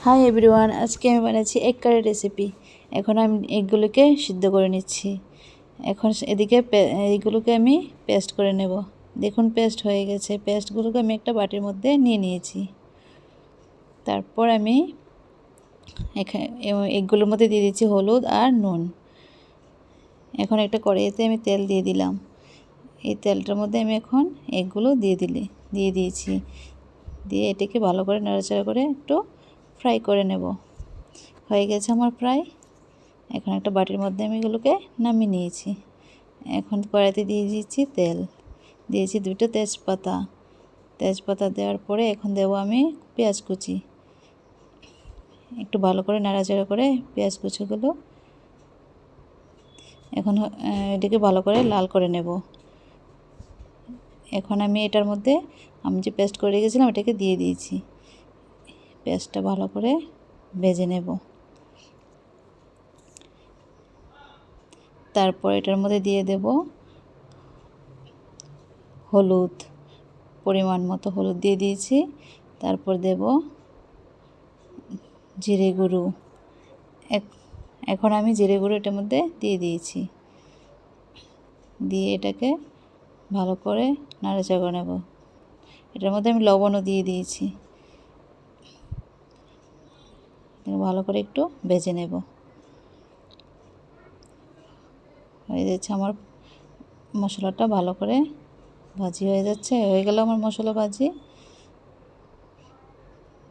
Hi everyone, আজকে আমি বানাচ্ছি এগ কারি রেসিপি। এখন আমি এগগুলোকে সিদ্ধ করে নিচ্ছি। এখন এদিকে এইগুলোকে আমি পেস্ট করে নেব। দেখুন পেস্ট হয়ে গেছে। পেস্টগুলোকে আমি একটা বাটির মধ্যে নিয়ে নিয়েছি। তারপর আমি এগগুলোর মধ্যে দিয়ে দিচ্ছি হলুদ আর নুন। এখন একটা কড়াইতে আমি তেল দিয়ে দিলাম। এই তেলটার মধ্যে আমি এখন এগগুলো দিয়ে দিয়েছি। দিয়ে এটাকে ভালো করে নাড়াচাড়া করে একটু ফ্রাই করে নেব। হয়ে গেছে আমার প্রায়। এখন একটা বাটির মধ্যে আমি এগুলোকে নামিয়ে নিয়েছি। এখন কড়াইতে দিয়ে দিয়েছি তেল, দিয়েছি 2টা তেজপাতা দেওয়ার পরে এখন দেবো আমি পেঁয়াজ কুচি। একটু ভালো করে নাড়াচাড়া করে পেঁয়াজ কুচিগুলো এখন এটাকে ভালো করে লাল করে নেব। এখন আমি এটার মধ্যে আমি যে পেস্ট করে রেখেছিলাম এটাকে দিয়ে দিয়েছি। পেস্টটা ভালো করে ভেজে নেব। তারপর এটার মধ্যে দিয়ে দেব হলুদ, পরিমাণ মতো হলুদ দিয়ে দিয়েছি। তারপর দেব জিরে গুঁড়ো। এখন আমি জিরে গুঁড়ো এটার মধ্যে দিয়ে দিয়েছি। দিয়ে এটাকে ভালো করে নাড়াচাড়া করে নেব। এটার মধ্যে আমি লবণও দিয়ে দিয়েছি। ভালো করে একটু ভেজে নেব। হয়ে যাচ্ছে আমার মশলাটা, ভালো করে ভাজি হয়ে যাচ্ছে। হয়ে গেল আমার মশলা ভাজি।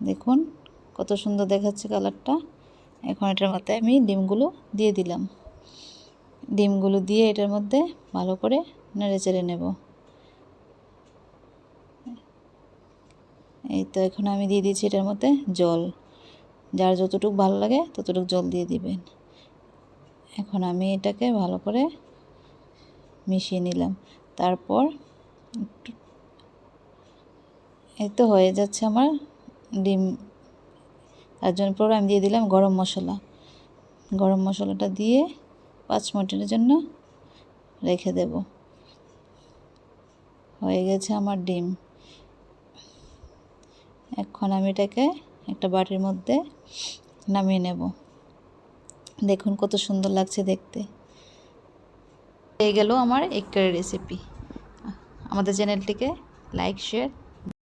দেখুন কত সুন্দর দেখাচ্ছে কালারটা। এখন এটার মধ্যে আমি ডিমগুলো দিয়ে দিলাম। ডিমগুলো দিয়ে এটার মধ্যে ভালো করে নেড়েচেড়ে নেব। এই তো এখন আমি দিয়ে দিয়েছি এটার মধ্যে জল। যার যতটুকু ভালো লাগে ততটুকু জল দিয়ে দিবেন। এখন আমি এটাকে ভালো করে মিশিয়ে নিলাম। তারপর এই তো হয়ে যাচ্ছে আমার ডিম। তার জন্য পরে আমি দিয়ে দিলাম গরম মশলা। গরম মশলাটা দিয়ে 5 মিনিটের জন্য রেখে দেব। হয়ে গেছে আমার ডিম। এখন আমি এটাকে একটা বাটির মধ্যে নামিয়ে নেব। দেখুন কত সুন্দর লাগছে দেখতে। হয়ে গেল আমার এগ কারি রেসিপি। আমাদের চ্যানেলটিকে লাইক, শেয়ার